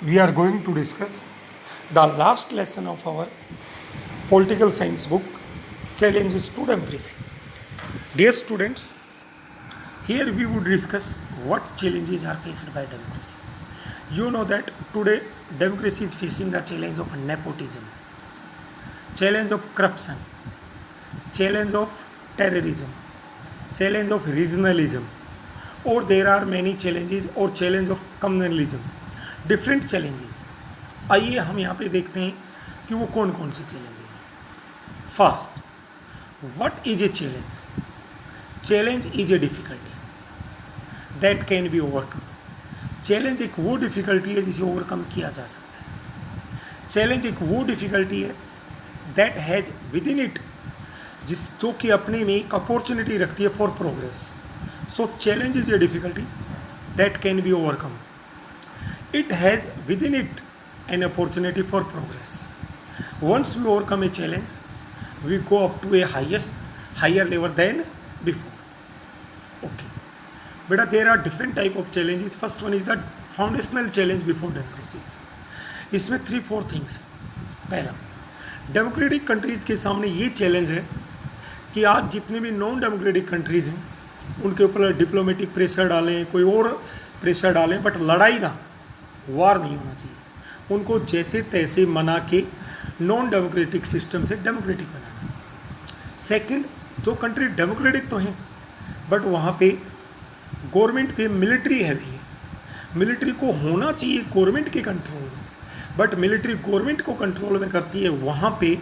we are going to discuss the last lesson of our political science book, Challenges to Democracy. Dear students, here we would discuss what challenges are faced by democracy. You know that today democracy is facing the challenge of nepotism, challenge of corruption, challenge of terrorism, challenge of regionalism, or there are many challenges or challenge of communalism, different challenges. आइए हम यहाँ पे देखते हैं कि वो कौन कौन से चैलेंजेस हैं। First, what is a challenge? Challenge is a difficulty that can be overcome. Challenge एक वो डिफिकल्टी है जिसे ओवरकम किया जा सकता है। चैलेंज एक वो डिफिकल्टी है that has with in it जो कि अपने में एक अपॉर्चुनिटी रखती है for progress. So challenge is a difficulty that can be overcome. It has within it an opportunity for progress. Once we overcome a challenge, we go up to a higher level than before. Okay. But there are different type of challenges. First one is the foundational challenge before democracies. इसमें 3-4 things. पहला, democratic countries के सामने ये challenge है कि आज जितने भी नॉन डेमोक्रेटिक कंट्रीज़ हैं उनके ऊपर डिप्लोमेटिक प्रेशर डालें, कोई और प्रेशर डालें, बट लड़ाई ना, वार नहीं होना चाहिए। उनको जैसे तैसे मना के नॉन डेमोक्रेटिक सिस्टम से डेमोक्रेटिक बनाना। सेकंड, जो कंट्री डेमोक्रेटिक तो हैं बट वहाँ पे गवर्नमेंट पे मिलिट्री हैवी है। मिलिट्री को होना चाहिए गवर्नमेंट के कंट्रोल में, बट मिलिट्री गवर्नमेंट को कंट्रोल में करती है। वहाँ पे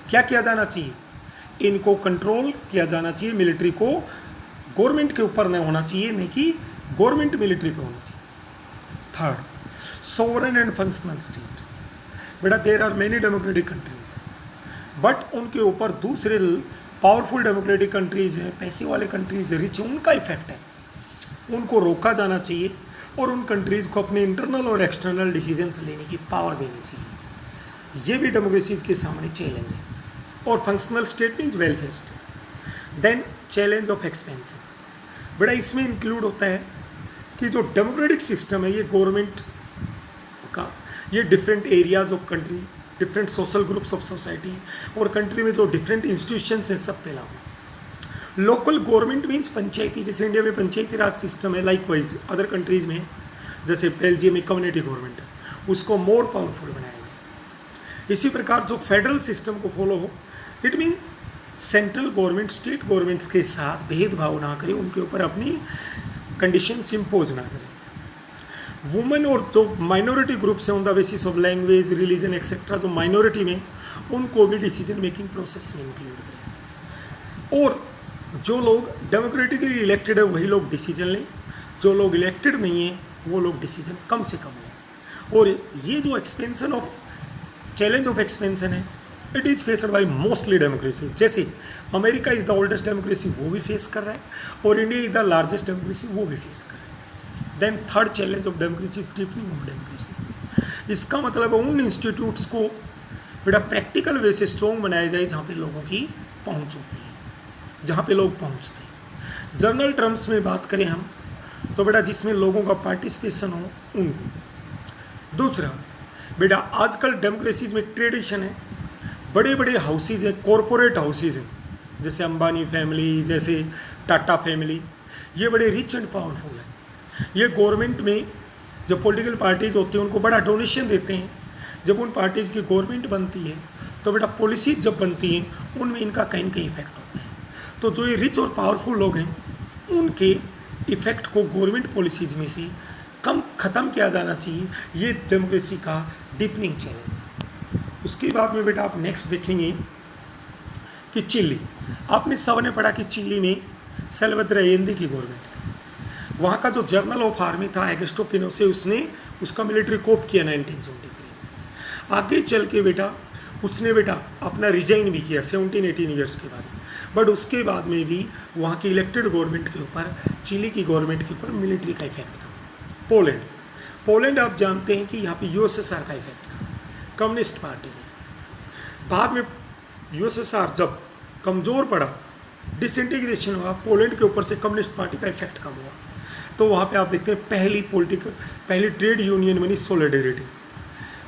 क्या किया जाना चाहिए? इनको कंट्रोल किया जाना चाहिए। मिलिट्री को गवर्नमेंट के ऊपर नहीं होना चाहिए, नहीं कि गवर्नमेंट मिलिट्री पे होना चाहिए। Third, sovereign and functional state. बेटा there are many democratic countries, but उनके ऊपर दूसरे पावरफुल डेमोक्रेटिक कंट्रीज हैं, पैसे वाले कंट्रीज है, रिच, उनका इफेक्ट है। उनको रोका जाना चाहिए और उन कंट्रीज को अपने इंटरनल और एक्सटर्नल डिसीजंस लेने की पावर देनी चाहिए। ये भी डेमोक्रेसीज के सामने चैलेंज है। और functional state means welfare state. Then challenge of expansion. बेटा इसमें इंक्लूड होता है कि जो डेमोक्रेटिक सिस्टम है ये गवर्नमेंट का, ये different areas of country, different social groups of society और कंट्री में जो डिफरेंट इंस्टीट्यूशंस हैं सब पे लागू। लोकल गवर्नमेंट मीन्स पंचायती, जैसे इंडिया में पंचायती राज सिस्टम है, लाइकवाइज अदर कंट्रीज में जैसे बेल्जियम में कम्युनिटी गवर्नमेंट है, उसको मोर पावरफुल बनाया गया। इसी प्रकार जो फेडरल सिस्टम को फॉलो हो, it means central government state governments के साथ भेदभाव ना करे, उनके ऊपर अपनी कंडीशंस इम्पोज ना करें। वुमेन और जो माइनॉरिटी ग्रुप्स हैं on the basis of language, religion etcetera, जो माइनॉरिटी में, उनको भी डिसीजन मेकिंग प्रोसेस में इंक्लूड करें। और जो लोग डेमोक्रेटिकली इलेक्टेड है वही लोग डिसीजन लें, जो लोग इलेक्टेड नहीं हैं वो लोग डिसीजन कम से कम लें। और ये जो expansion of challenge of expansion है, it is faced by mostly democracy. जैसे America is the oldest democracy, वो भी फेस कर रहा है, और India is the largest democracy, वो भी फेस कर रहा है। Then third challenge of democracy, deepening of democracy. इसका मतलब है उन इंस्टीट्यूट्स को बेटा प्रैक्टिकल वे से स्ट्रॉन्ग बनाया जाए जहाँ पे लोगों की पहुँच होती है, जहाँ पे लोग पहुँचते हैं। जर्नल टर्म्स में बात करें हम तो बेटा जिसमें लोगों का पार्टिसिपेशन हो उनको। दूसरा बेटा आजकल डेमोक्रेसीज में ट्रेडिशन है, बड़े बड़े हाउसेज हैं, कॉरपोरेट हाउसेज हैं, जैसे अंबानी फैमिली, जैसे टाटा फैमिली, ये बड़े रिच एंड पावरफुल हैं। ये गवर्नमेंट में जो पॉलिटिकल पार्टीज होती हैं उनको बड़ा डोनेशन देते हैं। जब उन पार्टीज़ की गवर्नमेंट बनती है तो बेटा पॉलिसीज जब बनती हैं उनमें इनका कहीं ना कहीं इफेक्ट होता है। तो जो ये रिच और पावरफुल लोग हैं उनके इफेक्ट को गवर्नमेंट पॉलिसीज में से कम ख़त्म किया जाना चाहिए। ये डेमोक्रेसी का डीपनिंग चैलेंज है। उसके बाद में बेटा आप नेक्स्ट देखेंगे कि चिली। आपने सबने पढ़ा कि चिली में सल्वाडोर अल्लेंदे की गवर्नमेंट थी। वहाँ का जो जर्नल ऑफ आर्मी था एगस्टो पिनोशे, उसने उसका मिलिट्री कोप किया 1973 में। आगे चल के बेटा उसने बेटा अपना रिजाइन भी किया 17-18 ईयर्स के बाद, बट उसके बाद में भी वहाँ की इलेक्टेड गवर्नमेंट के ऊपर, चिली की गवर्नमेंट के ऊपर मिलिट्री का इफेक्ट था। पोलैंड आप जानते हैं कि यहाँ पे यूएसएसआर का इफेक्ट था, कम्युनिस्ट पार्टी थी। बाद में यूएसएसआर जब कमज़ोर पड़ा, डिसइंटीग्रेशन हुआ, पोलैंड के ऊपर से कम्युनिस्ट पार्टी का इफेक्ट कम हुआ। तो वहाँ पे आप देखते हैं पहली ट्रेड यूनियन बनी सोलिडेरिटी।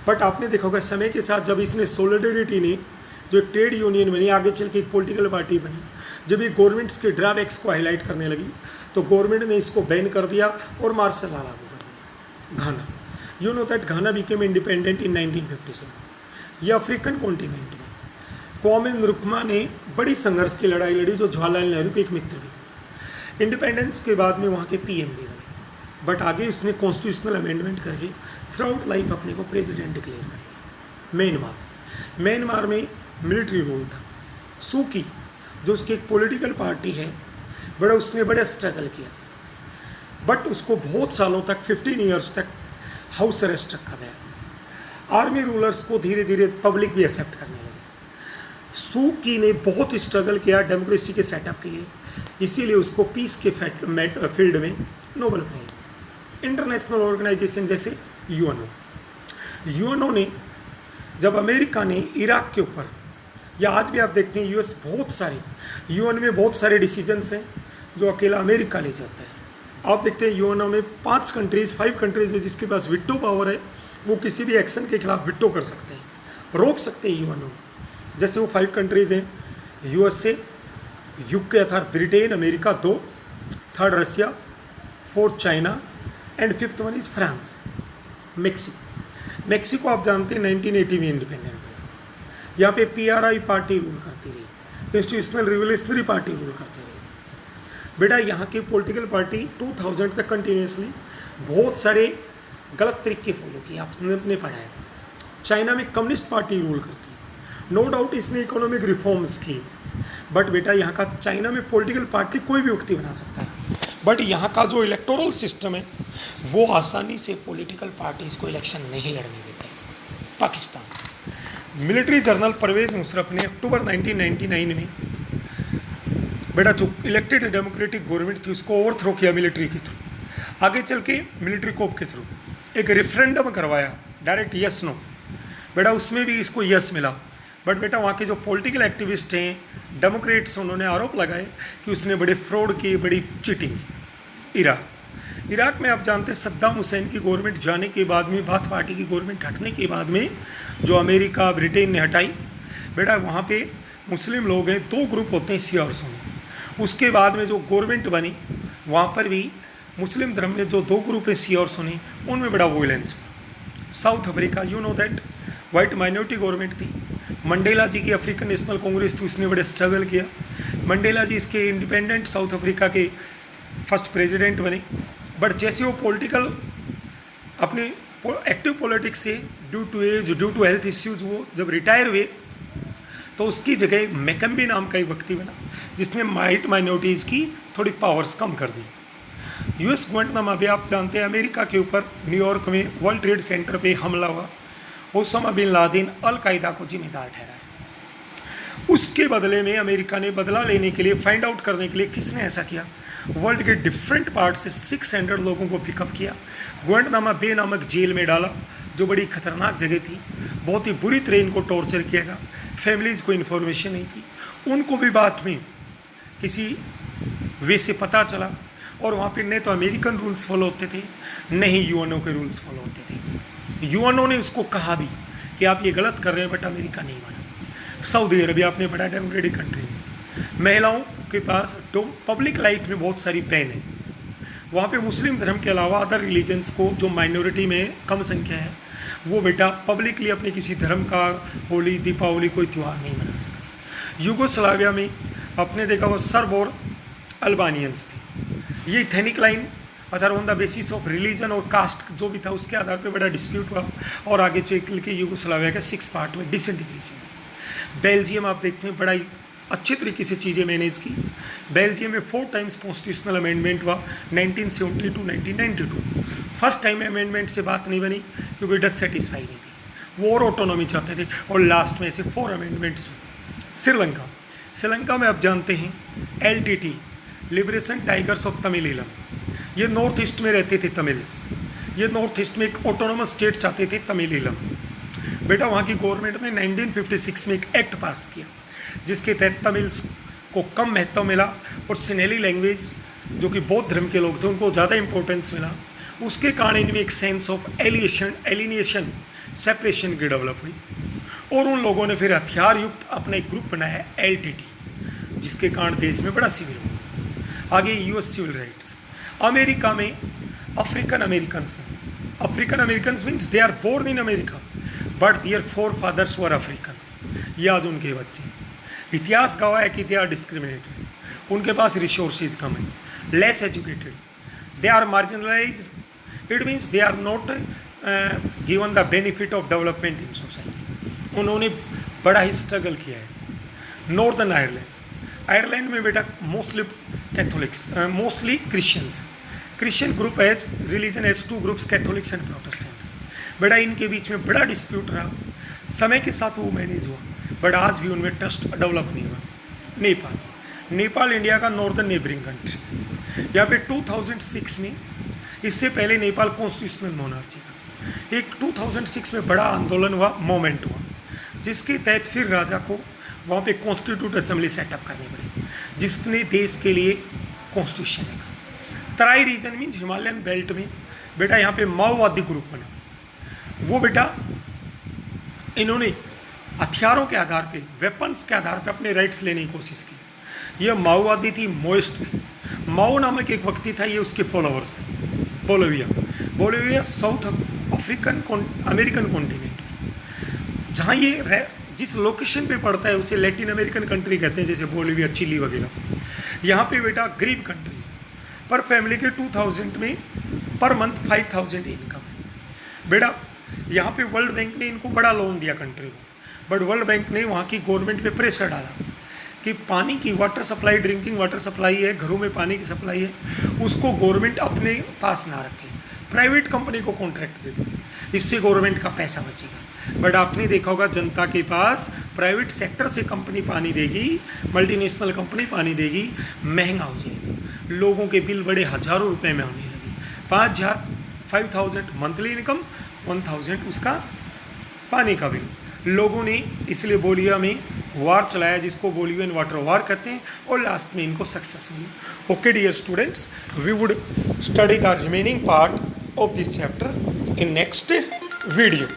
बट आपने देखा होगा समय के साथ जब इसने सोलिडेरिटी ने जो एक ट्रेड यूनियन बनी, आगे चल के एक पॉलिटिकल पार्टी बनी, जब ये गवर्नमेंट्स के ड्रॉबैक्स को हाईलाइट करने लगी तो गवर्नमेंट ने इसको बैन कर दिया और मार्शल लॉ लागू कर दिया। Ghana, you know that Ghana became independent in 1957। ये अफ्रीकन कॉन्टिनेंट में क्वामे नक्रुमा ने बड़ी संघर्ष की लड़ाई लड़ी, जो जवाहरलाल नेहरू के एक मित्र भी थे। इंडिपेंडेंस के बाद में वहाँ के पीएम भी बने, बट आगे उसने कॉन्स्टिट्यूशनल अमेंडमेंट करके थ्रू आउट लाइफ अपने को प्रेसिडेंट डिक्लेयर कर लिया। म्यांमार में मिलिट्री रूल था। सूकी जो उसकी एक पॉलिटिकल पार्टी है, उसने बड़ा स्ट्रगल किया, बट उसको बहुत सालों तक 15 ईयर्स तक हाउस अरेस्ट रखा गया। आर्मी रूलर्स को धीरे धीरे पब्लिक भी एक्सेप्ट करने लगे। सूकी ने बहुत स्ट्रगल किया डेमोक्रेसी के सेटअप के लिए, इसीलिए उसको पीस के फील्ड में नोबेल प्राइज। इंटरनेशनल ऑर्गेनाइजेशन जैसे यूएनओ ने, जब अमेरिका ने इराक के ऊपर, या आज भी आप देखते हैं यूएस बहुत सारे यूएन में बहुत सारे डिसीजंस हैं जो अकेला अमेरिका ले जाता है। आप देखते हैं यूएनओ में 5 कंट्रीज है जिसके पास विटो पावर है, वो किसी भी एक्शन के खिलाफ विटो कर सकते हैं, रोक सकते हैं यूएनओ। जैसे वो 5 कंट्रीज हैं, यूएसए, यूके अर्थात Britain, America 2, third Russia, 4th China and 5th one is France. Mexico आप जानते हैं 1980 में इंडिपेंडेंट हुआ। यहाँ पे पीआरआई पार्टी रूल करती रही, इंस्टीट्यूशनल रिवोल्यूशनरी पार्टी रूल करती रही। बेटा यहाँ की पॉलिटिकल पार्टी 2000 तक कंटिन्यूसली बहुत सारे गलत तरीके फॉलो किए, आपने पढ़ा है। चाइना में कम्युनिस्ट पार्टी रूल करती है, नो डाउट इसने इकोनॉमिक रिफॉर्म्स की, बट बेटा यहाँ का चाइना में पॉलिटिकल पार्टी कोई भी व्यक्ति बना सकता है, बट यहाँ का जो इलेक्टोरल सिस्टम है वो आसानी से पॉलिटिकल पार्टीज को इलेक्शन नहीं लड़ने देते। पाकिस्तान, मिलिट्री जनरल परवेज मुशर्रफ ने अक्टूबर 1999 में बेटा जो इलेक्टेड डेमोक्रेटिक गवर्नमेंट थी उसको ओवरथ्रो किया मिलिट्री के थ्रू, आगे चल के मिलिट्री कोप के थ्रू एक रेफरेंडम करवाया, डायरेक्ट यस नो। बेटा उसमें भी इसको यस मिला, बट बेटा वहाँ के जो पॉलिटिकल एक्टिविस्ट हैं डेमोक्रेट्स, उन्होंने आरोप लगाए कि उसने बड़े फ्रॉड की, बड़ी चीटिंग की। इराक में आप जानते हैं सद्दाम हुसैन की गवर्नमेंट जाने के बाद में, बाथ पार्टी की गवर्नमेंट हटने के बाद में जो अमेरिका ब्रिटेन ने हटाई, बेटा वहाँ पे मुस्लिम लोग हैं, 2 ग्रुप होते हैं शिया और सुन्नी। उसके बाद में जो गवर्नमेंट बनी वहाँ पर भी मुस्लिम धर्म में जो 2 ग्रुप हैं शिया और सुन्नी, उनमें बड़ा वॉयलेंस हुआ। South Africa, you know that white minority government थी। मंडेला जी की अफ्रीकन नेशनल कांग्रेस थी, उसने बड़े स्ट्रगल किया। मंडेला जी इसके इंडिपेंडेंट साउथ अफ्रीका के फर्स्ट प्रेसिडेंट बने, बट जैसे वो पॉलिटिकल अपने एक्टिव पॉलिटिक्स से due to age, due to health issues वो जब रिटायर हुए तो उसकी जगह मैकम्बी नाम का एक व्यक्ति बना जिसने वाइट माइनॉरिटीज़ की थोड़ी पावर्स कम कर दी। यूएस गुआंटानामो भी आप जानते हैं अमेरिका के ऊपर न्यूयॉर्क में वर्ल्ड ट्रेड सेंटर पे हमला हुआ, ओसामा बिन लादेन अलकायदा को जिम्मेदार ठहराया। उसके बदले में अमेरिका ने बदला लेने के लिए, फाइंड आउट करने के लिए किसने ऐसा किया, वर्ल्ड के डिफरेंट पार्ट से 600 लोगों को पिकअप किया, गुआंटानामो बे नामक जेल में डाला जो बड़ी खतरनाक जगह थी। बहुत ही बुरी तरह इनको टॉर्चर किया गया, फैमिलीज़ को इन्फॉर्मेशन नहीं थी, उनको भी बाद में किसी वे से पता चला, और वहाँ पे न तो अमेरिकन रूल्स फॉलो होते थे न ही यूएनओ के रूल्स फॉलो होते थे। यूएनओ ने उसको कहा भी कि आप ये गलत कर रहे हैं, बट अमेरिका नहीं माना। सऊदी अरबिया आपने बड़ा डेमोक्रेटिक कंट्री है, महिलाओं के पास तो पब्लिक लाइफ में बहुत सारी बैन है। वहाँ पे मुस्लिम धर्म के अलावा अदर रिलीजन्स को जो माइनॉरिटी में कम संख्या है वो बेटा पब्लिकली अपने किसी धर्म का होली, दीपावली कोई त्यौहार नहीं मना सकते। यूगोस्लाविया में आपने देखा वो सर्ब और अल्बानियंस थी। ये ethnic line other on the basis of religion और कास्ट जो भी था उसके आधार पे बड़ा डिस्प्यूट हुआ, और आगे चल के यूगोस्लाविया के 6 पार्ट में डिसइंटीग्रेशन हुआ। बेल्जियम आप देखते हैं बड़ा अच्छे तरीके से चीज़ें मैनेज की। बेल्जियम में 4 टाइम्स कॉन्स्टिट्यूशनल अमेंडमेंट हुआ, 1970 टू 1992। फर्स्ट टाइम अमेंडमेंट से बात नहीं बनी क्योंकि डच सेटिस्फाई नहीं थी, वो और ऑटोनॉमी चाहते थे, और लास्ट में से 4 अमेंडमेंट्स हुए। श्रीलंका में आप जानते हैं LTT, लिबरेशन टाइगर्स ऑफ तमिलीलम, ये नॉर्थ ईस्ट में रहते थे तमिल्स, ये नॉर्थ ईस्ट में एक ऑटोनोमस स्टेट चाहते थे तमिलीलम। बेटा वहाँ की गवर्नमेंट ने 1956 में एक एक्ट पास किया जिसके तहत तमिल्स को कम महत्व मिला और सिनेली लैंग्वेज जो कि बौद्ध धर्म के लोग थे, उनको ज़्यादा इंपॉर्टेंस मिला। उसके कारण इनमें एक सेंस ऑफ एलिनेशन सेपरेशन की डेवलप हुई, और उन लोगों ने फिर हथियार युक्त अपना एक ग्रुप बनाया LTT, जिसके कारण देश में बड़ा सिविल हुआ। आगे US सिविल राइट्स। अमेरिका में African Americans means they are born in America but their forefathers were African, ये आज उनके बच्चे। इतिहास गवाह है कि दे आर डिस्क्रिमिनेटेड, उनके पास रिसोर्सेज कम है, less educated, they are marginalized, it means they are not given the benefit of development in society. उन्होंने बड़ा ही स्ट्रगल किया है। नॉर्दर्न आयरलैंड में बेटा mostly Catholics, mostly Christian group as religion as two groups, Catholics and Protestants. बेटा इनके बीच में बड़ा डिस्प्यूट रहा, समय के साथ वो मैनेज हुआ, बट आज भी उनमें ट्रस्ट डेवलप नहीं हुआ। नेपाल इंडिया का नॉर्दर्न नेबरिंग कंट्री, यहाँ पे 2006 में, इससे पहले नेपाल कॉन्स्टिट्यूशनल मोनार्ची था। एक 2006 में बड़ा आंदोलन हुआ, मोमेंट हुआ, जिसके तहत फिर राजा को वहाँ पे कॉन्स्टिट्यूट असेंबली सेटअप करनी पड़ी, जिसने देश के लिए कॉन्स्टिट्यूशन लिखा। तराई रीजन मीन्स हिमालयन बेल्ट में बेटा यहाँ पे माओवादी ग्रुप बना। वो बेटा इन्होंने हथियारों के आधार पे, वेपन्स के आधार पे अपने राइट्स लेने की कोशिश की। यह माओवादी थी, मोइस्ट थी। माओ नामक एक व्यक्ति था, ये उसके फॉलोअर्स थे। बोलिविया साउथ अमेरिकन कॉन्टिनेंट में, जहाँ ये जिस लोकेशन पे पड़ता है उसे लैटिन अमेरिकन कंट्री कहते हैं, जैसे बोलिविया, चिली वगैरह। यहाँ पे बेटा गरीब कंट्री, पर फैमिली के 2000 में पर मंथ 5000 इनकम है। बेटा यहाँ पे वर्ल्ड बैंक ने इनको बड़ा लोन दिया कंट्री को, बट वर्ल्ड बैंक ने वहाँ की गवर्नमेंट पे प्रेशर डाला कि पानी की water supply, drinking water supply है, घरों में पानी की सप्लाई है, उसको गवर्नमेंट अपने पास ना रखे, प्राइवेट कंपनी को कॉन्ट्रैक्ट दे दे, इससे गवर्नमेंट का पैसा बचेगा। बट आपने देखा होगा जनता के पास प्राइवेट सेक्टर से कंपनी पानी देगी, मल्टीनेशनल कंपनी पानी देगी, महंगा हो जाएगा, लोगों के बिल बड़े हज़ारों रुपए में होने लगे। 5000 5000 मंथली इनकम, 1000 उसका पानी का बिल। लोगों ने इसलिए बोलिविया में वार चलाया, जिसको बोलिवियन वाटर वार कहते हैं, और लास्ट में इनको सक्सेस मिली। Okay dear students, we would study the remaining part of this chapter in next video.